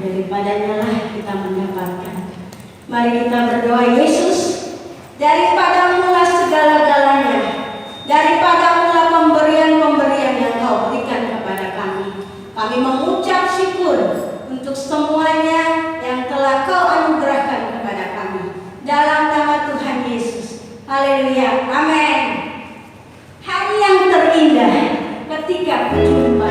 daripadanya lah kita mendapatkan. Mari kita berdoa, Yesus, daripada mula segala-galanya, daripada mula pemberian-pemberian yang Kau berikan kepada kami, kami mengucap syukur untuk semuanya yang telah Kau anugerahkan kepada kami. Dalam nama Tuhan Yesus. Haleluya. Amin. Hari yang terindah ketika berjumpa.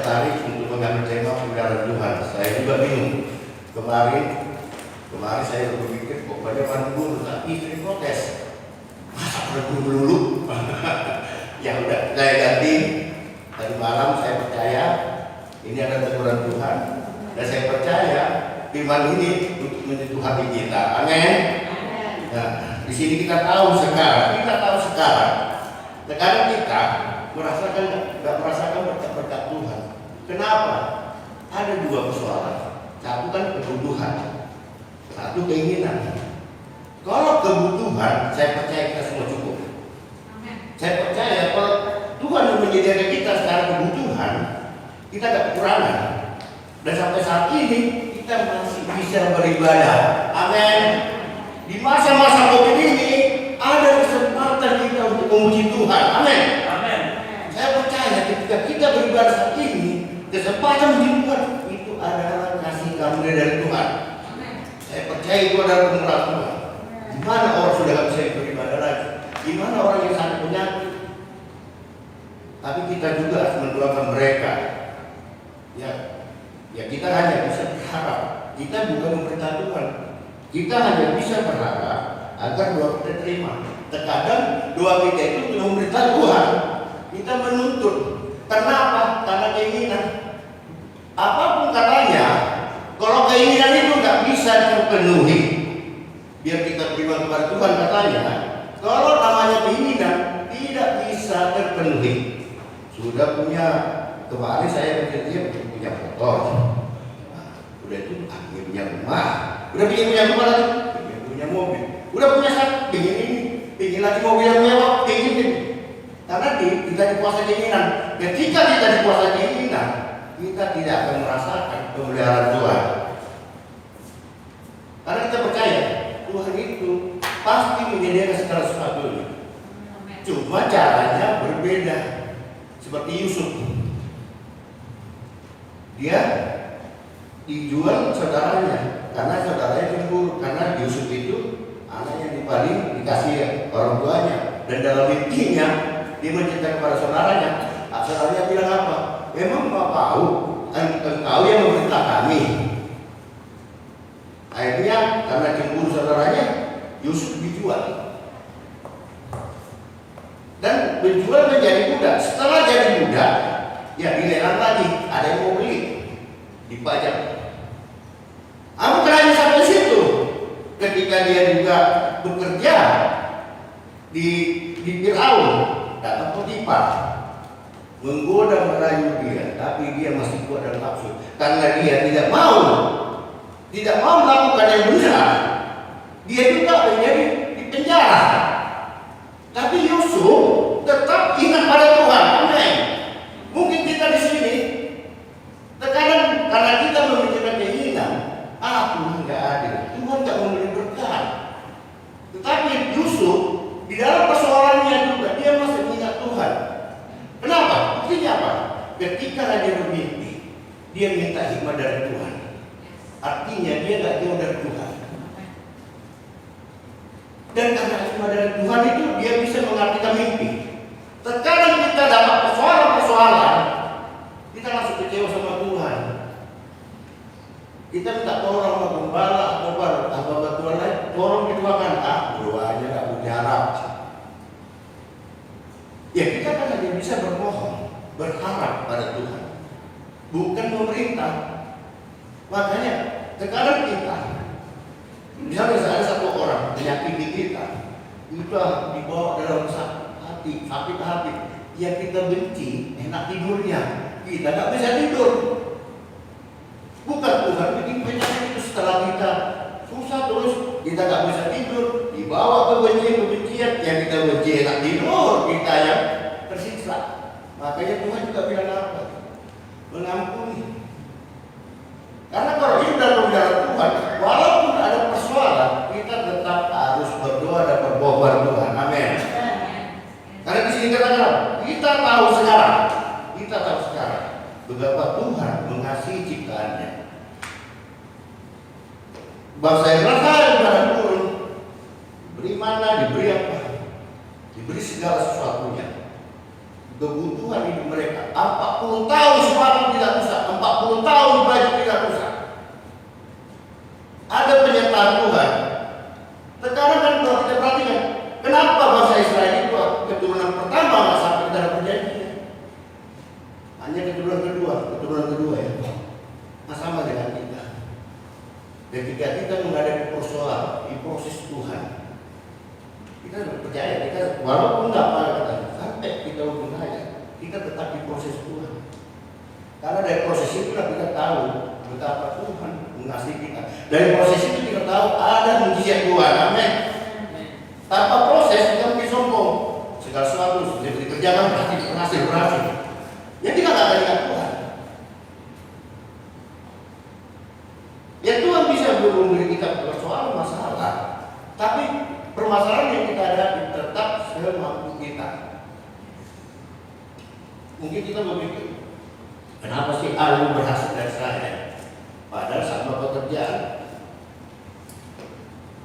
tertarik untuk mengambil tema pemeliharaan Tuhan. Saya juga bingung. Kemarin saya berpikir pokoknya Bandung, tapi istri protes. Masa Bandung dulu? Ya udah, saya ganti. Tadi malam saya percaya ini ada teguran Tuhan, dan saya percaya firman ini untuk menyentuh hati kita. Amin. Nah, di sini kita tahu sekarang. Terkadang kita nggak merasakan berkat-berkat Tuhan. Kenapa? Ada dua persoalan. Satu kan kebutuhan, satu keinginan. Kalau kebutuhan, saya percaya kita semua cukup. Saya percaya kalau Tuhan menyediakan kita secara kebutuhan, kita tidak kekurangan. Dan sampai saat ini kita masih bisa beribadah. Amin. Di masa-masa COVID ini ada kesempatan kita untuk memuji Tuhan. Amin. Amin. Saya percaya ketika kita beribadah saat ini, kesempatan memuji Tuhan itu adalah kasih karunia dari Tuhan. Amin. Saya percaya itu adalah pemurah Tuhan. Di mana orang sudah tidak bisa beribadah lagi? Di mana orang yang sangat penyakit? Tapi kita juga harus mendoakan mereka. Ya kita hanya bisa berharap. Kita bukan memerintah Tuhan. Kita hanya bisa berharap agar doa kita terima. Terkadang doa kita itu untuk memerintah Tuhan. Kita menuntut. Kenapa? Karena keinginan. Apapun katanya, kalau keinginan itu nggak bisa terpenuhi, biar kita beriman kepada Tuhan katanya. Kalau namanya keinginan tidak bisa terpenuhi. Sudah punya, kemarin saya berjanji punya motor. Udah itu punya rumah. Udah punya rumah lagi, punya mobil. Udah punya satu, pingin lagi mobil yang mewah, pingin. Karena kita dikuasai keinginan. Ketika kita dikuasai keinginan, kita tidak akan merasakan pemeliharaan Tuhan. Karena kita percaya Tuhan itu pasti menyediakan segala sesuatunya. Cuma caranya berbeda. Seperti Yusuf, dia dijual saudaranya karena saudaranya cemburu, karena Yusuf itu anak yang dipaling dikasih orang tuanya, dan dalam mimpinya dia menceritakan kepada saudaranya. Saudaranya bilang apa? Memang engkau yang memerintah kami. Akhirnya karena cemburu saudaranya, Yusuf dijual. Dan dijual menjadi budak. Setelah jadi budak, ya dilelang lagi. Ada yang mau beli, dipajak. Apa terakhir sampai situ? Ketika dia juga bekerja di Firaun, datang Potifar, menggoda merayu dia, tapi dia masih kuat dalam nafsu. Karena dia tidak mau melakukan yang benar, dia juga menjadi di penjara. Tapi Yusuf tetap ingat pada Tuhan. Amin. Mungkin kita di sini terkadang karena kita memikirkan keinginan, Tuhan nggak adil, Tuhan nggak memberi berkat. Tetapi Yusuf di dalam persoalannya juga dia masih ingat Tuhan. Kenapa? Buktinya apa? Ketika dia bermimpi, dia minta hikmah dari Tuhan. Artinya dia nggak jauh dari Tuhan. Dan karena hikmah dari Tuhan itu dia bisa mengartikan mimpi. Terkadang kita dapat persoalan, kita langsung kecewa sama Tuhan. Kita minta tolong sama gembala atau hamba Tuhan lain, tolong didoakan. Doanya nggak mujarab. Ya kita kan hanya bisa bermohon, berharap pada Tuhan, bukan pemerintah. Makanya terkadang kita, misalnya ada satu orang menyakiti kita dibawa dalam sakit hati yang kita benci, enak tidurnya, kita nggak bisa tidur. Bukan Tuhan bikin penyakit itu setelah kita susah terus, kita nggak bisa tidur, dibawa kebencian yang kita benci enak tidur, kita yang tersiksa. Makanya Tuhan juga bilang apa? Mengampuni. Karena kalau kita pemeliharaan Tuhan, walaupun ada persoalan, kita tetap harus berdoa dan berbohong Tuhan. Amin. Karena di sini kita tahu sekarang betapa Tuhan mengasihi ciptaannya. Bangsa Israel barang turun, diberi mana, diberi apa? Diberi segala sesuatunya. kebutuhan hidup mereka. 40 tahun sepatu tidak rusak, 40 tahun baju tidak rusak. Ada penyertaan Tuhan. Sekarang kan kalau kita perhatikan, kenapa bangsa Israel itu keturunan pertama nggak sampai dalam perjanjian? Hanya keturunan kedua ya. Nah, sama dengan kita. Ketika kita menghadapi persoalan di proses Tuhan, kita percaya kita walaupun nggak apa sampai kita ujung hayat, kita tetap di proses Tuhan. Karena dari proses itulah kita tahu betapa Tuhan mengasihi kita. Dari proses itu kita tahu ada mujizat Tuhan. Amin. Tanpa proses kita mungkin sombong. Segala sesuatu seperti kerjaan berhasil. Ya kita nggak akan ingat Tuhan. Ya Tuhan bisa memberi kita persoalan masalah, tapi permasalahan yang kita hadapi tetap semampu kita. Mungkin kita berpikir, kenapa sih Ali berhasil dari saya? Padahal sama pekerjaan,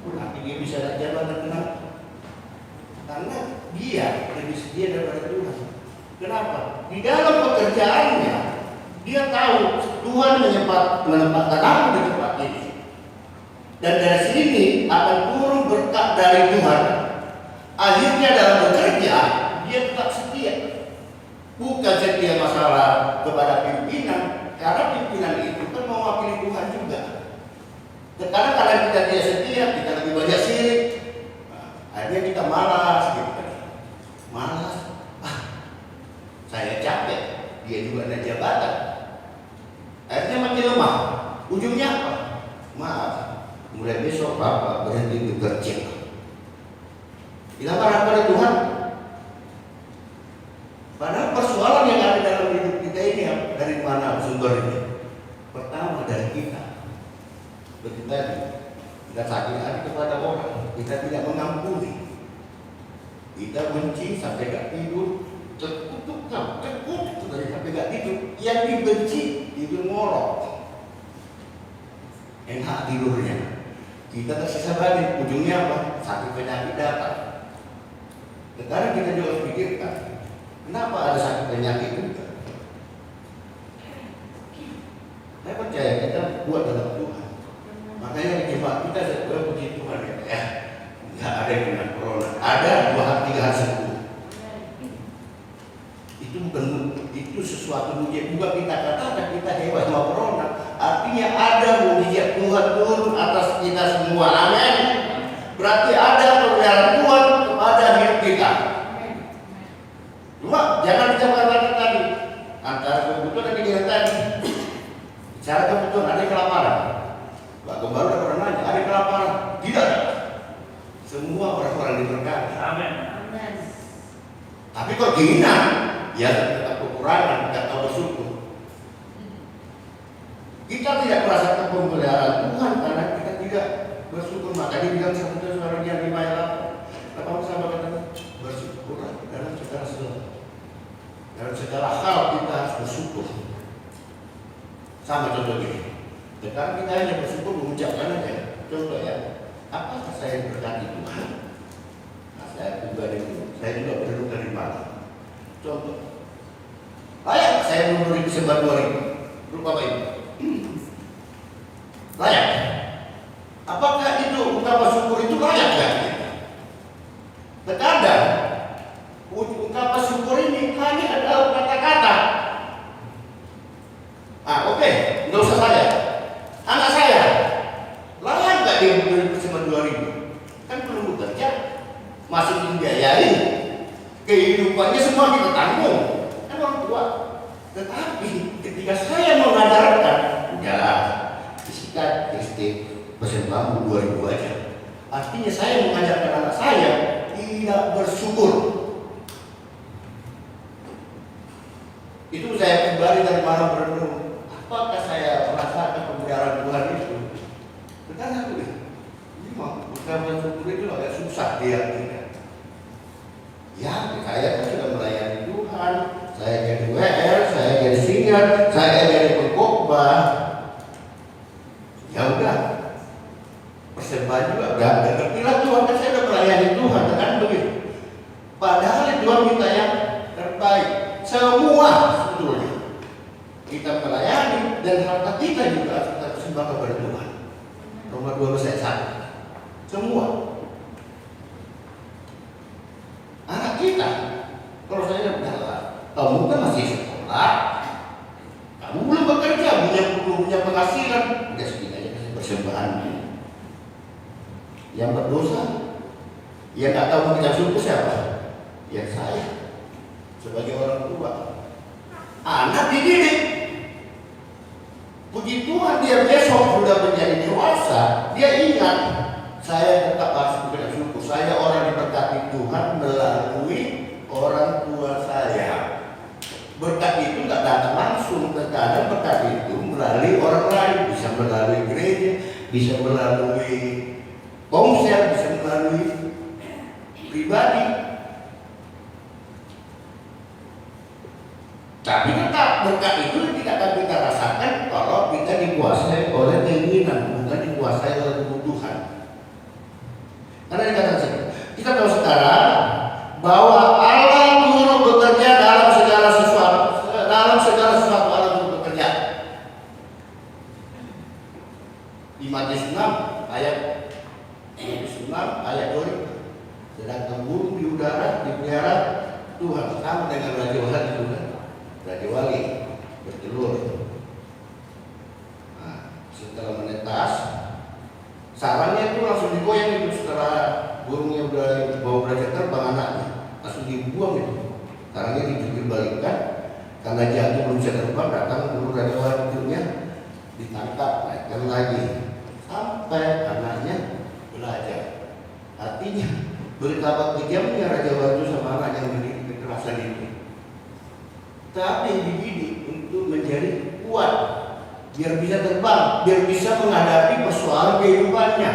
tapi dia bisa naik jabatan. Kenapa? Karena dia lebih setia daripada Tuhan. Kenapa? Di dalam pekerjaannya dia tahu Tuhan menempatkan aku di tempat ini, dan dari sini akan turun berkat dari Tuhan. Akhirnya dalam bekerja dia tetap setia, bukan setia masalah kepada pimpinan, karena pimpinan itu kan mewakili Tuhan juga. Sekarang karena kita tidak setia, kita lebih banyak sirik, akhirnya kita malas gitu. Malas, saya capek, dia juga ada jabatan. Akhirnya makin lemah. Ujungnya apa? Maaf, mulai besok Bapak berhenti bekerja. Kita marah pada Tuhan. Padahal persoalan yang ada dalam hidup kita ini dari mana sumbernya? Pertama dari kita. Seperti tadi, kita sakit hati kepada orang, kita tidak mengampuni. Kita benci sampai gak tidur, terkutuk dari sampai gak tidur. Yang dibenci tidur ngorok, enak tidurnya. Kita tersisa balik, ujungnya apa? Sakit penyakit datang. Sekarang kita juga pikirkan, kenapa ada sakit penyakit juga? Saya percaya kita buat dalam Tuhan. Makanya di jemaat kita saya puji Tuhan ya. Nggak ada yang kena corona. Ada 2-3 hari sembuh. Itu bukan, itu sesuatu mujizat juga kita katakan kita hebat sama corona. Artinya ada mujizat Tuhan turun atas kita semua. Amin. Berarti ada pemeliharaan Tuhan kepada hidup kita. Cuma jangan dicapai tadi antara kebutuhan dan keinginan tadi. Cara kebutuhan ada kelaparan. Pak Gembala udah pernah nanya, ada kelaparan? Tidak. Semua orang-orang diberkati. Amin. Tapi kalau keinginan, ya tetap kekurangan, tidak tahu bersyukur. Kita tidak merasakan pemeliharaan Tuhan karena kita tidak bersyukur. Makanya bilang satu suara dia 5 ayat 8. Apa sama kata bersyukur dalam segala sesuatu. Dalam segala hal kita harus bersyukur. Sama contoh ini. Sekarang kita hanya bersyukur mengucapkan aja. Contoh ya, apakah saya berkati Tuhan? Nah, saya juga berduduk dari mana? Contoh, layak saya memberi sebar 2.000 berupa apa ini? Layak. Apakah itu ungkapan syukur itu layak gak? Terkadang ungkapan syukur ini hanya adalah kata-kata. Oke, nggak usah saya. Anak saya layak gak dia memberi persembahan 2.000? Kan belum bekerja, masih dibiayai, kehidupannya semua kita tanggung, kan orang tua. Tetapi ketika saya mengajarkan, udah disikat persembahan 2.000 aja. Artinya saya mengajarkan anak saya tidak bersyukur. Itu saya pribadi dari mana berenung. Apakah saya merasakan pemeliharaan Tuhan itu? Bukan aku ya. Ini mah bukan syukur itu agak susah diartikan. Ya, saya kan sudah melayani Tuhan. Saya jadi WR, saya jadi singer, saya jadi pengkhotbah. Ya udah, persembahan juga udah terpilah Tuhan kan saya udah melayani Tuhan, kan begitu. Padahal Tuhan minta yang terbaik. semua sebetulnya kita melayani dan harta kita juga kita sembah kepada Tuhan. Roma 12 ayat 1. Semua. Anak kita, kalau saya bilang, kamu kan masih sekolah, kamu belum bekerja, punya penghasilan, udah setidaknya kasih persembahan. Yang berdosa, yang nggak tahu kita suku siapa? Ya saya, sebagai orang tua. Anak dididik. Puji Tuhan dia besok sudah menjadi dewasa, dia ingat saya tetap harus bersyukur. Saya orang diberkati Tuhan melalui orang tua saya. Berkat itu nggak datang langsung, terkadang berkat itu melalui orang lain, bisa melalui gereja, bisa melalui ponsel, bisa melalui pribadi. Tapi tetap berkat itu tidak akan kita rasakan kalau kita dikuasai oleh keinginan, bukan dikuasai oleh kebutuhan. Karena dikatakan kita tahu sekarang bahwa Allah turut bekerja dalam segala sesuatu, Allah turut bekerja. Di Matius 6 ayat 2, sedangkan burung di udara dipelihara Tuhan sama dengan raja wali juga. Raja wali bertelur. Nah, setelah menetas, sarangnya itu langsung digoyang itu setelah burungnya udah bawa belajar terbang anaknya, langsung dibuang itu. Sarangnya dijungkir balikkan karena jatuh belum bisa terbang, datang burung raja wali kecilnya ditangkap, naikkan lagi sampai anaknya belajar. Artinya betapa kejamnya raja wali sama anak yang mendidik kekerasan itu. Tapi dididik untuk menjadi kuat, biar bisa terbang, biar bisa menghadapi persoalan kehidupannya.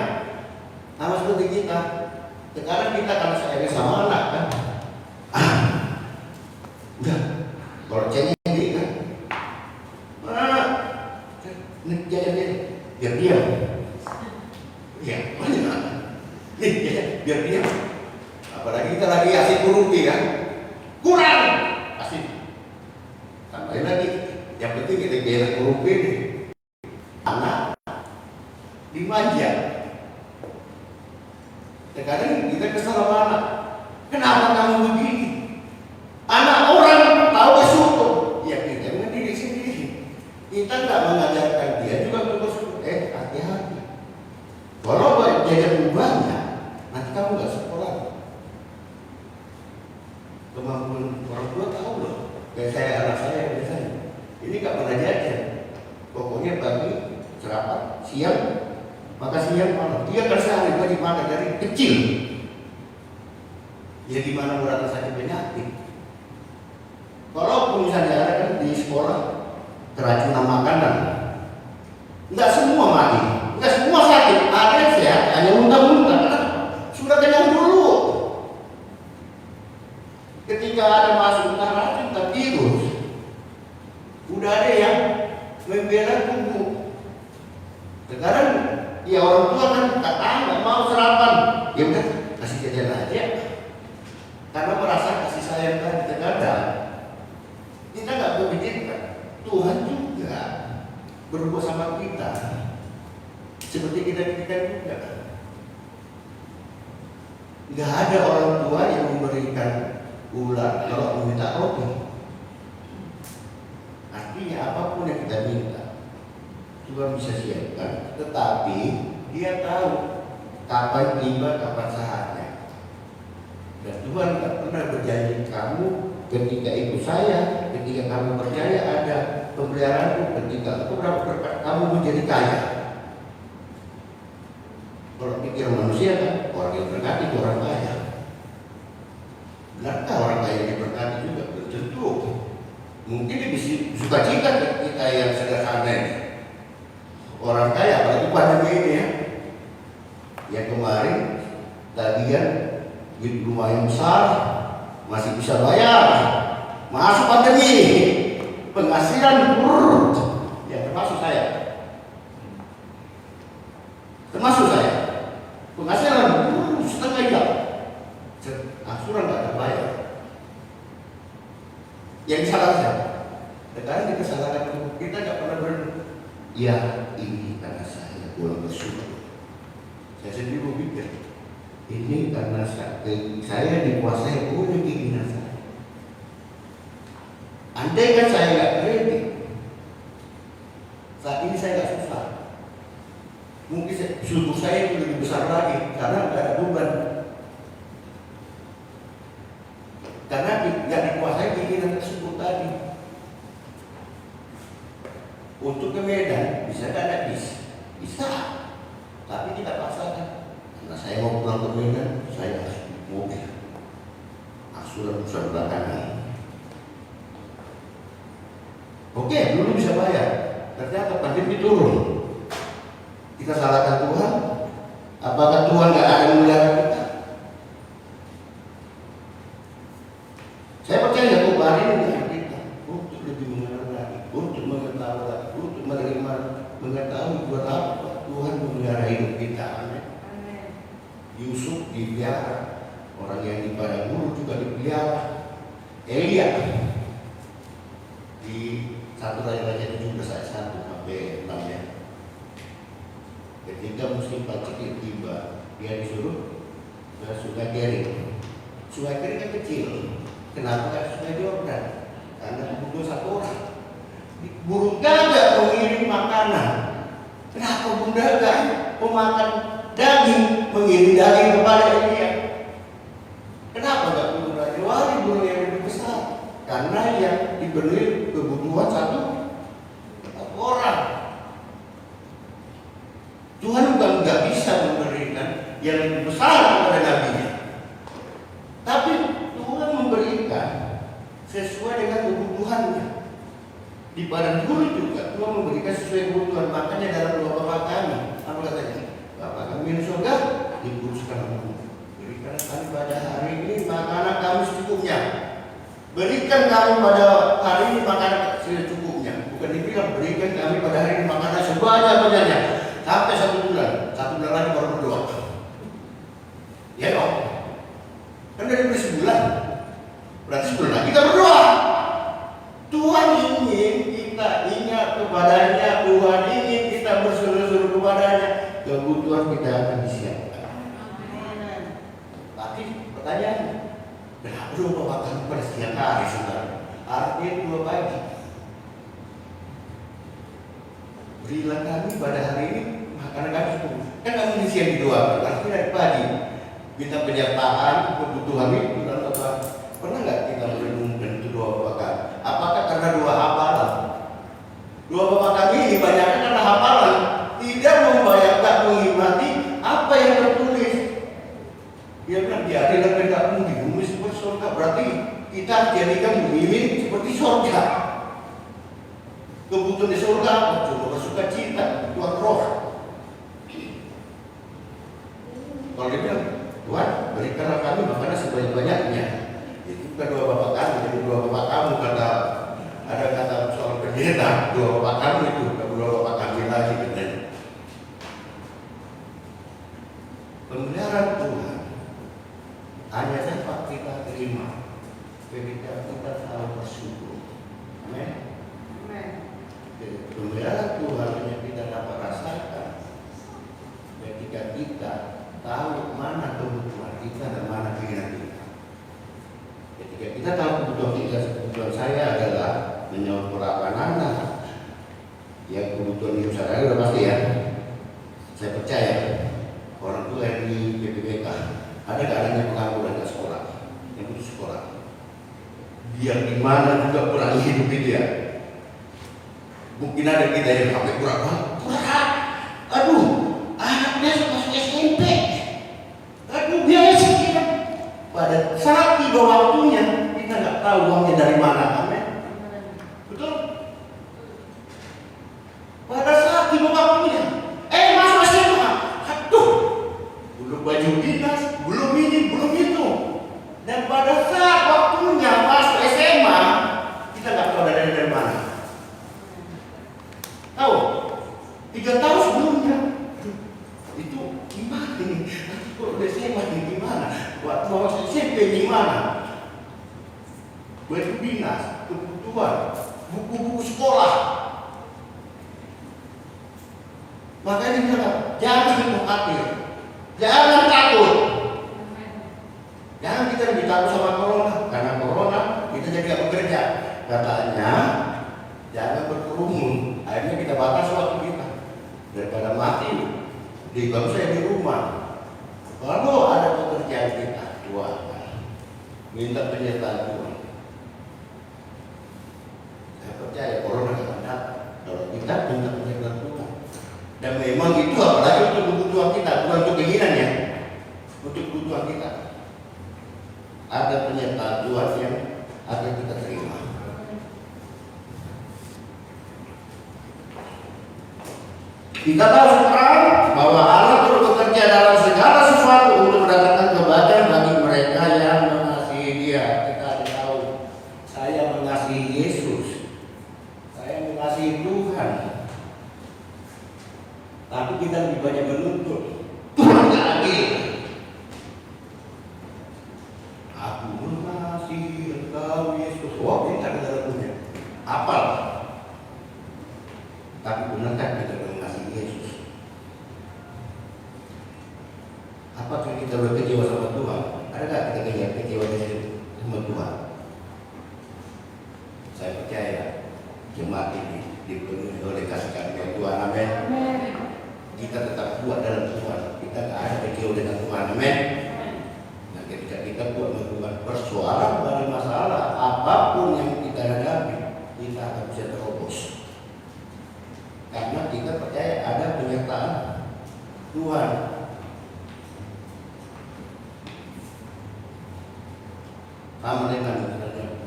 Sama seperti kita. Sekarang kita kalau sayang sama anak kan, udah, kalau cengeng ini kan, jangan biar diam. Ya, banyak. Biar diam. Apalagi kita lagi asik kurungi kan, kurang asik. Tambahin lagi, yang penting kita biar kurungi ini. Anak dimanja. Sekarang kita kesal sama anak. Kenapa kamu begini? Anak orang tahu bersyukur. Ya kita mendidik sendiri. Kita nggak mengajarkan dia juga untuk bersyukur. Hati-hati. Kalau jajan banyak, nanti kamu nggak sekolah. Kemampuan orang tua tahu loh. Kayak saya, anak saya biasanya. Ini nggak pernah jajan. Pokoknya pagi sarapan, siang maka siang malam. Dia bersehari di mana dari kecil. Ya di mana merasa sakit penyakit. Kalau misalnya ada kan di sekolah keracunan makanan, nggak semua mati, nggak semua sakit. Ada yang sehat, hanya muntah-muntah. Sudah kenyang dulu. Ketika ada masuk entah racun, entah virus, udah ada yang membela tubuh. Sekarang ya orang tua kan nggak mau sarapan, ya udah kasih jajan aja. Karena merasa kasih sayang tadi terkadang kita nggak berpikirkan Tuhan juga berbuat sama kita seperti kita juga. Nggak ada orang tua yang memberikan ular kalau meminta roti. Artinya apapun yang kita minta Tuhan bisa siapkan, tetapi dia tahu kapan tiba, kapan saatnya. Dan Tuhan tak pernah berjanji kamu ketika ikut saya, ketika kamu percaya ada pemeliharaanku, ketika aku berkat kamu menjadi kaya. Kalau pikir manusia kan, orang yang berkati itu orang kaya. Benarkah orang kaya yang diberkati juga? Belum tentu. Mungkin dia bisa suka cita kita yang sederhana ini. Orang kaya, apalagi pandemi ini ya, yang kemarin tagihan lumayan besar, masih bisa bayar, masuk pandemi, penghasilan ya termasuk saya, penghasilan setengah jam, asuran nggak terbayar. Yang disalahkan siapa? Sekarang kita salahkan kita nggak pernah ya ini karena saya kurang bersyukur. Saya sendiri berpikir ini karena saya dikuasai oleh keinginan saya. Andai kan saya nggak kredit, saat ini saya nggak susah. Mungkin syukur saya itu lebih besar lagi karena nggak ada beban. Karena nggak dikuasai keinginan tersebut tadi. Untuk ke Medan bisa nggak ada bis? Bisa, tapi kita paksakan. Karena saya mau pulang ke Medan, saya harus mobil. Asuran pusat belakangan. Oke, dulu bisa bayar. Ternyata pandemi turun. Kita salahkan Tuhan. Apakah Tuhan nggak ada memelihara kita? Saya percaya Tuhan hari ini dengan kita untuk lebih mengenal lagi, untuk mengetahui lagi, untuk menerima, mengetahui buat apa Tuhan memelihara hidup kita. Amin. Yusuf dipelihara, orang yang di padang gurun juga dipelihara. Elia di 1 Raja-Raja 17 ayat 1 sampai 6 ya. Ketika musim paceklik tiba, dia disuruh ke Sungai Kering. Sungai Kering kan kecil. Kenapa kan Sungai Yordan? Karena kebutuhan satu orang. Burung gagak mengirim makanan. Kenapa burung gagak memakan daging, mengirim daging kepada Elia? Kenapa enggak burung rajawali, burung yang lebih besar? Karena yang diberi kebutuhan satu orang. Tuhan bukan nggak bisa memberikan yang lebih besar kepada nabinya, tapi Tuhan memberikan sesuai dengan kebutuhannya. Di padang gurun juga Tuhan memberikan sesuai kebutuhan. Makanya dalam doa Bapa kami, apa katanya? Bapa kami di surga, dikuduskan namamu. Berikan kami pada hari ini makanan kami secukupnya. Berikan kami pada hari ini makanan secukupnya. Bukan dibilang berikan kami pada hari ini makanan sebanyak-banyaknya. Sampai 1 bulan. 1 bulan lagi baru berdoa. Ya dong. Kan dari sebulan. Berarti sebulan lagi kita berdoa. Tuhan ingin kita ingat kepadanya. Tuhan ingin kita berseru-seru kepadanya. Kebutuhan kita akan disiapkan. Tapi pertanyaannya, kenapa doa makan pada siang hari saudara? Artinya 2 pagi. Berilah kami pada hari ini makanan kami cukup. Kan kami di siang didoakan, artinya dari pagi. Kita penyertaan kebutuhan itu dan apa? Pernah nggak kita merenungkan itu doa Bapa kami? Apakah karena doa hafalan? Doa Bapa kami ini banyaknya karena hafalan, tidak membayangkan menghormati apa yang tertulis. Dia bilang jadilah kehendakmu di bumi seperti surga. Berarti kita jadikan bumi ini seperti surga. Kebutuhan di surga apa? Cuma sukacita, Tuhan roh. Kalau dia bilang, Tuhan berikanlah kami makanan sebanyak-banyaknya. Itu bukan doa Bapa kami, jadi doa Bapa kamu kata ada kata soal pendeta, doa Bapa kamu itu, bukan doa Bapa kami lagi katanya. Pemeliharaan Tuhan hanya dapat kita terima ketika kita selalu bersyukur. Amin. Pemeliharaan Tuhan hanya kita dapat rasakan ketika kita tahu mana kebutuhan kita dan mana keinginan kita. Ketika kita tahu kebutuhan saya adalah menyekolahkan anak, yang kebutuhan hidup saya sudah pasti ya. Saya percaya orang tua yang di PPBK ada keadaan pengangguran ke sekolah, yang putus sekolah. Biar gimana juga kurang hidup itu ya. Mungkin ada kita yang sampai kurang. Aduh, anaknya masuk SMP. Aduh, biasa kita. Pada saat tiba waktunya, kita nggak tahu uangnya dari mana. Amin. Betul? Pada saat tiba waktunya, masuk SMA. Aduh, belum baju dinas, belum ini, belum itu. Dan pada saat waktunya masuk SMA, kita nggak tahu dari mana. Tahu? 3 tahun sebelumnya. Itu gimana ini? Kok udah SMA ini gimana? Waktu mau SMP gimana? baju dinas, kebutuhan, buku-buku sekolah. Makanya dia jangan khawatir, jangan takut. Jangan kita lebih takut sama corona, karena corona kita jadi gak bekerja. Katanya jangan berkerumun, akhirnya kita batas waktu kita. Daripada mati, di saya di rumah. Kalau ada pekerjaan kita, doakan, minta penyertaan Tuhan. Saya percaya corona akan datang kalau kita minta penyertaan Tuhan. Dan memang itu apalagi untuk kebutuhan kita, bukan untuk keinginannya, untuk kebutuhan kita. Ada penyertaan Tuhan yang akan kita terima. Kita tahu sekarang bahwa Allah turut bekerja dalam segala sesuatu untuk mendatangkan kebaikan bagi mereka yang mengasihi Dia. Kita tahu, saya mengasihi Yesus, saya mengasihi Tuhan. Tapi kita lebih banyak menuntut Tuhan gak adil. Aku mengasihi Engkau Yesus. Wah, kita ada lagunya. Apal. Tapi benarkah kita mengasihi Yesus? Apakah kita berkecewa sama Tuhan? Adakah kita kecewa sama Tuhan? Saya percaya jemaat ini dipenuhi oleh kasih karunia Tuhan. Amin. Kita tetap kuat dalam Tuhan. Kita tidak ada kecewa dengan Tuhan. Amin. Nah, ketika kita kuat dengan Tuhan, persoalan dari masalah apapun yang kita hadapi, kita akan bisa terobos. Karena kita percaya ada penyertaan Tuhan. Sama dengan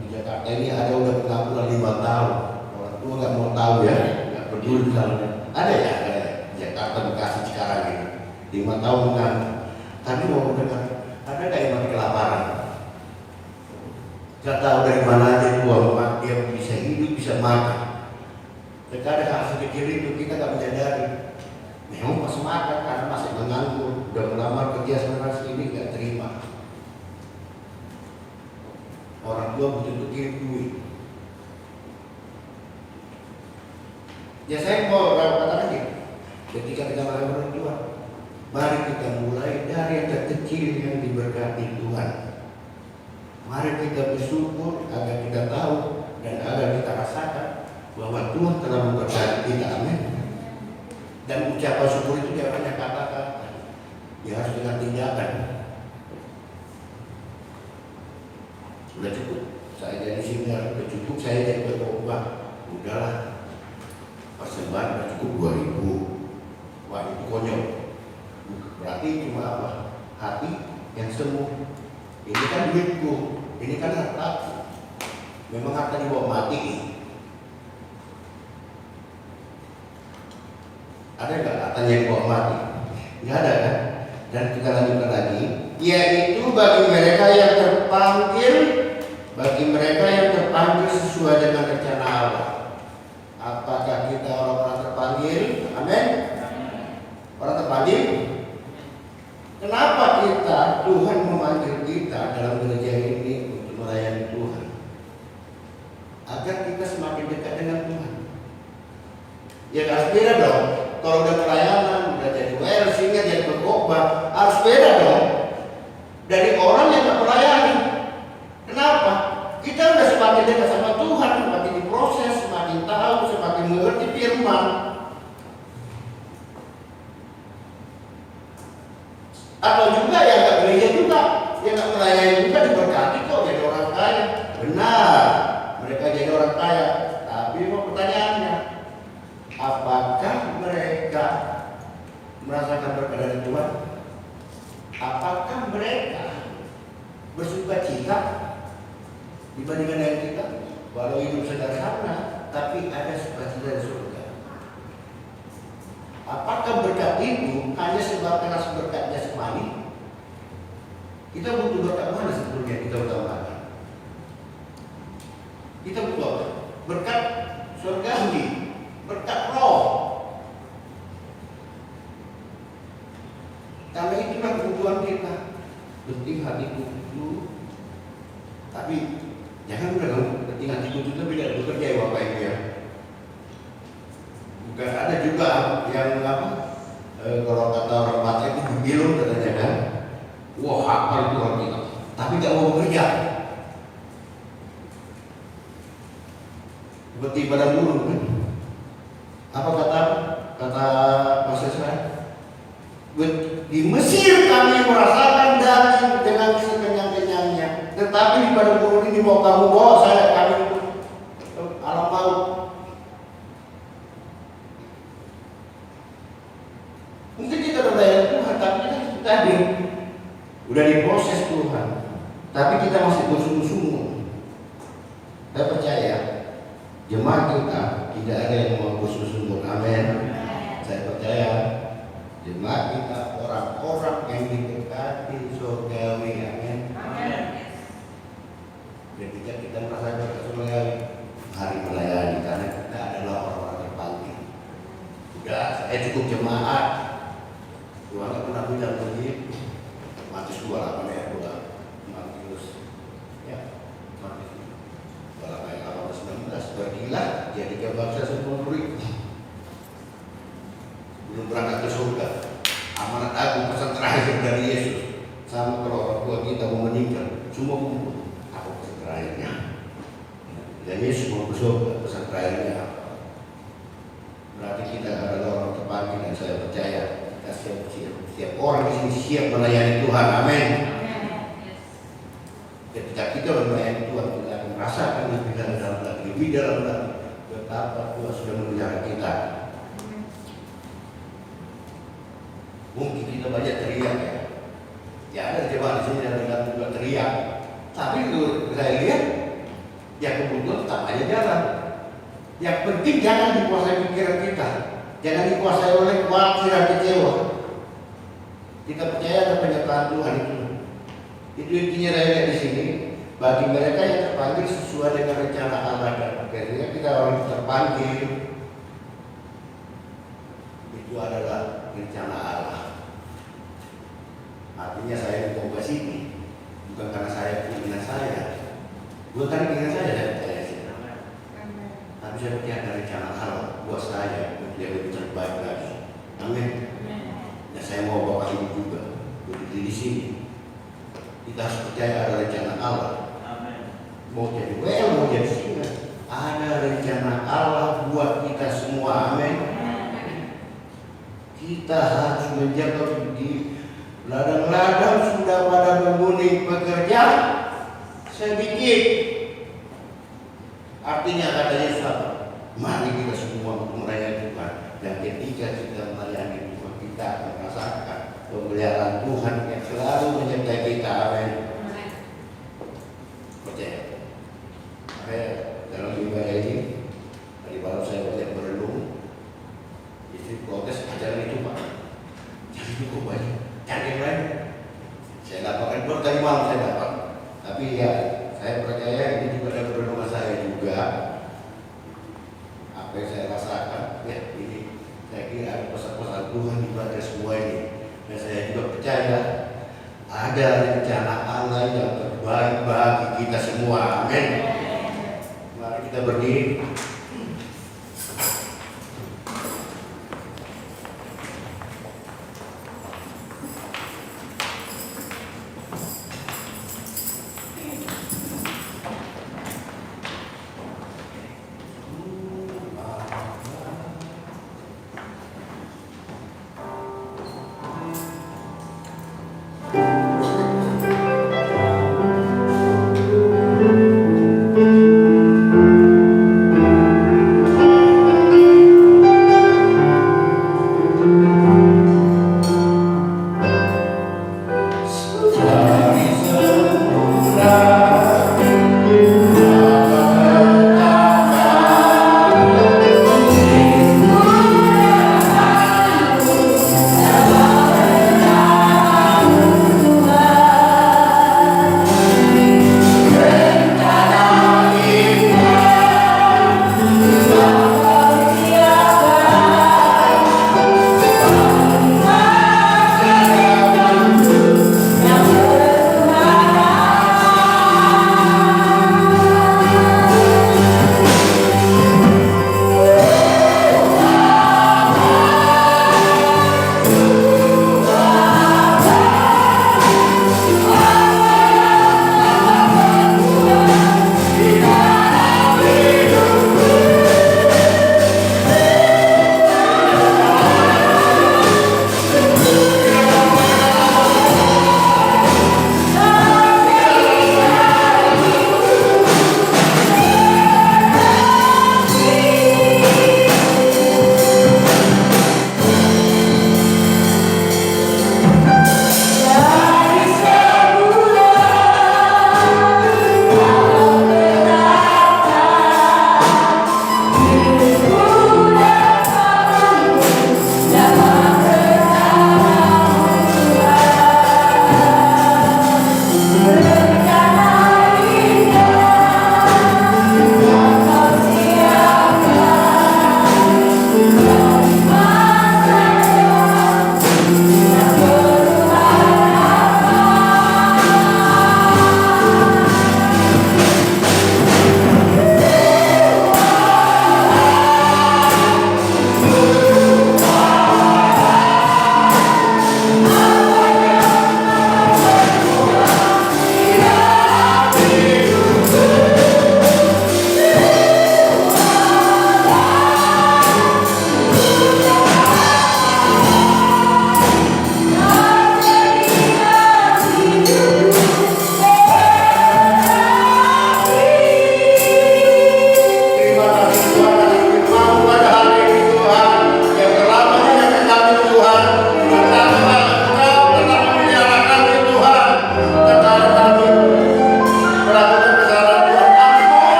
di Jakarta ini ada udah pengangguran 5 tahun. Orang tua nggak mau tahu ya, nggak peduli misalnya. Ada ya, ada Jakarta Bekasi sekarang ini 5 tahun kan. Tapi mau dengar, ada nggak yang mati kelaparan? Nggak tahu dari mana aja Tuhan, dia bisa hidup, bisa makan. Terkadang hal sekecil itu kita nggak menyadari. Memang masih makan karena masih menganggur, udah melamar kerja sekarang sini nggak terima. Orang tua butuh kirim duit. Ya saya mau katakan lagi, ketika kita melakukan orang tua, mari kita mulai dari yang terkecil yang diberkati Tuhan. Mari kita bersyukur agar kita tahu dan agar kita rasakan bahwa Tuhan telah memberkati kita. Amin. Dan ucapan syukur itu jangan hanya kata-kata, ya harus dengan tindakan. Sudah cukup, saya jadi sini sudah cukup, saya jadi berubah. Udahlah, persembahan sudah cukup 2.000. Wah itu konyol. Berarti cuma apa? Hati yang semu. Ini kan duitku, ini kan hartaku. Memang harta dibawa mati. Ada nggak hartanya yang bawa mati? Nggak ada kan? Dan kita lanjutkan lagi. Yaitu bagi mereka yang terpanggil sesuai dengan rencana Allah. Apakah kita orang-orang terpanggil? Amin. Orang terpanggil. Kenapa Tuhan memanggil kita dalam gereja ini untuk melayani Tuhan? Agar kita semakin dekat dengan Tuhan. Ya harus beda dong. Kalau udah pelayanan, udah jadi WL, sehingga jadi pengkhotbah, harus beda dong dari orang yang gak melayani. Kenapa? Kita udah semakin dekat sama Tuhan, semakin diproses, semakin tahu, semakin mengerti firman. Atau juga yang gak gereja juga, yang gak melayani juga diberkati kok jadi orang kaya. Benar, mereka jadi orang kaya. Tapi mau pertanyaannya, apakah mereka merasakan berkat dari Tuhan? Apakah mereka bersuka cita dibandingkan dengan kita? Walau hidup sederhana, tapi ada sukacita dari surga. Apakah berkat itu hanya sebab karena berkat jasmani? Kita butuh berkat mana sebetulnya kita utamakan? Kita butuh apa? Berkat surgawi, berkat roh. Karena itulah kebutuhan kita. Penting hatiku dulu. Tapi Jangan udah kamu ketinggalan itu lebih dari bekerja ya Bapak Ibu ya. Bukan ada juga yang apa? Kalau kata orang Batak itu bilang katanya kan, wah hafal itu orang kita, tapi nggak mau bekerja. Seperti pada dulu kan. Apa kata Mas Esra? Di Mesir kami merasakan daging dengan sekenyang-kenyangnya, tetapi di padang gurun ini mau kamu bawa saya kami alam maut. Mungkin kita udah bayar Tuhan, tapi kita tadi udah diproses Tuhan, tapi kita masih bersungguh-sungguh. Saya percaya jemaat kita tidak ada yang mau bersungguh-sungguh. Amin. Saya percaya jemaat kita orang-orang yang didekati surgawi. Amin. Ketika kita merasa surgawi, hari melayani karena kita adalah orang-orang terpanggil. Udah, saya cukup jemaat. Tuhan nggak pernah bilang begitu. Matius 28 ayat 2. Matius ya, Matius 28 ayat 18-19. Pergilah jadikan bangsa semua murid. Belum berangkat ke surga. Amanat agung pesan terakhir dari Yesus. Sama kalau orang tua kita mau meninggal, semua kumpul. Apa pesan terakhirnya? Dan Yesus mau ke surga, pesan terakhirnya apa? Berarti kita adalah orang terpanggil dan saya percaya kita siap orang di sini siap melayani Tuhan. Amin. Ketika kita melayani Tuhan, kita akan merasakan lebih dalam lagi, betapa Tuhan sudah memelihara kita. Mungkin kita banyak teriak ya. Ya ada jemaat di sini yang dengar juga teriak. Tapi kalau saya lihat, ya kebetulan tetap aja jalan. Yang penting jangan dikuasai pikiran kita, jangan dikuasai oleh khawatir dan kecewa. Kita percaya ada penyertaan Tuhan itu. Itu intinya saya lihat di sini. Bagi mereka yang terpanggil sesuai dengan rencana Allah dan akhirnya kita orang terpanggil itu adalah rencana Allah. Artinya saya mau ke sini bukan karena saya keinginan saya, bukan karena keinginan saya dan percaya sih. Tapi saya percaya ada rencana Allah buat saya untuk yang lebih terbaik lagi. Amin. Dan saya mau bapak ibu juga berdiri di sini. Kita harus percaya ada rencana Allah. Mau jadi well, mau jadi singa, ada rencana Allah buat kita semua. Amin. Kita harus menjaga di ladang-ladang sudah pada menguning pekerja sedikit. Artinya kata Yesus apa? Mari kita semua melayani Tuhan. Dan ketika kita melayani Tuhan, kita akan merasakan pemeliharaan Tuhan yang selalu menyertai kita. Amin. Percaya. Dalam ibadah ini tadi malam saya banyak berenung. Istri protes ajaran itu Pak, jangan cukup banyak, cari yang lain. Saya dapatkan baru tadi malam saya dapat. Tapi ya saya percaya ini juga ada perenungan saya juga. Apa yang saya rasakan ya ini saya kira ada pesan-pesan Tuhan di balik semua ini. Dan saya juga percaya ada rencana Allah yang terbaik bagi kita semua. Amin. Kita berdiri.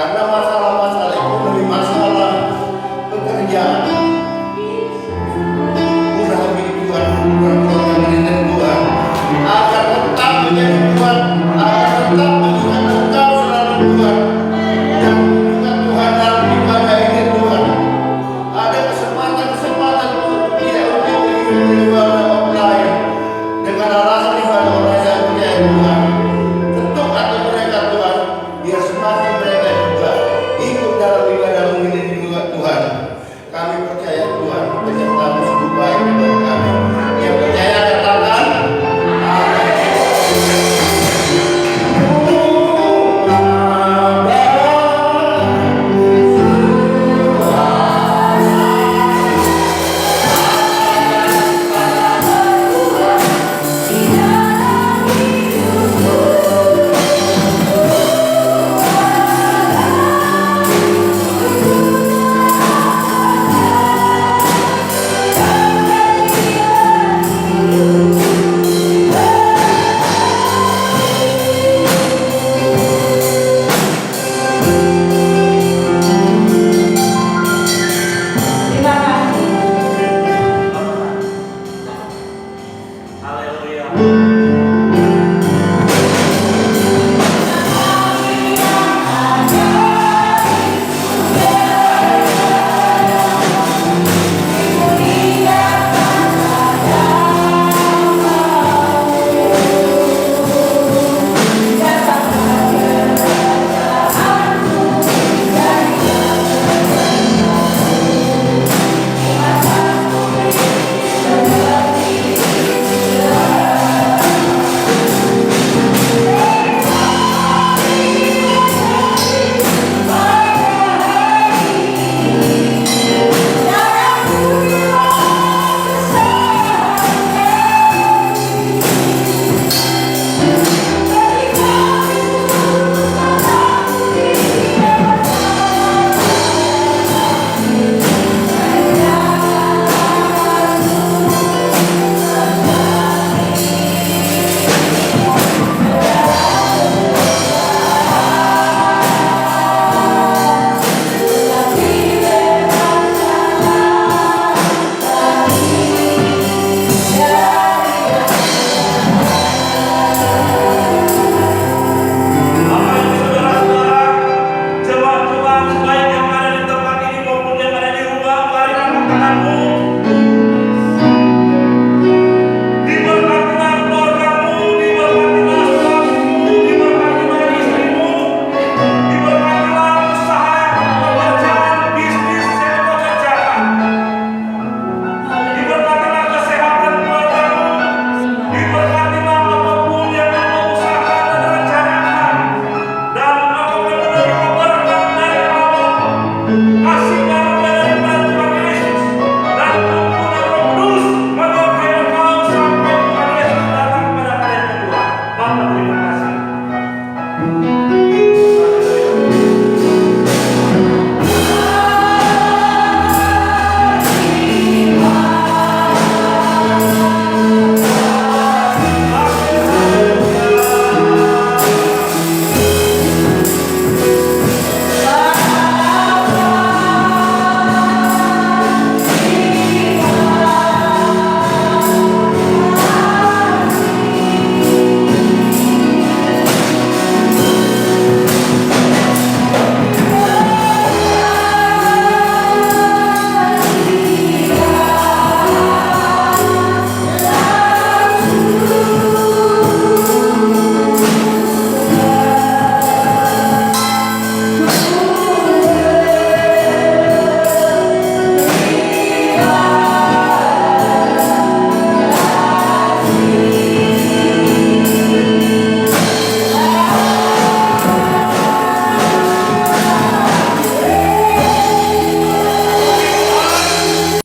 Karena masa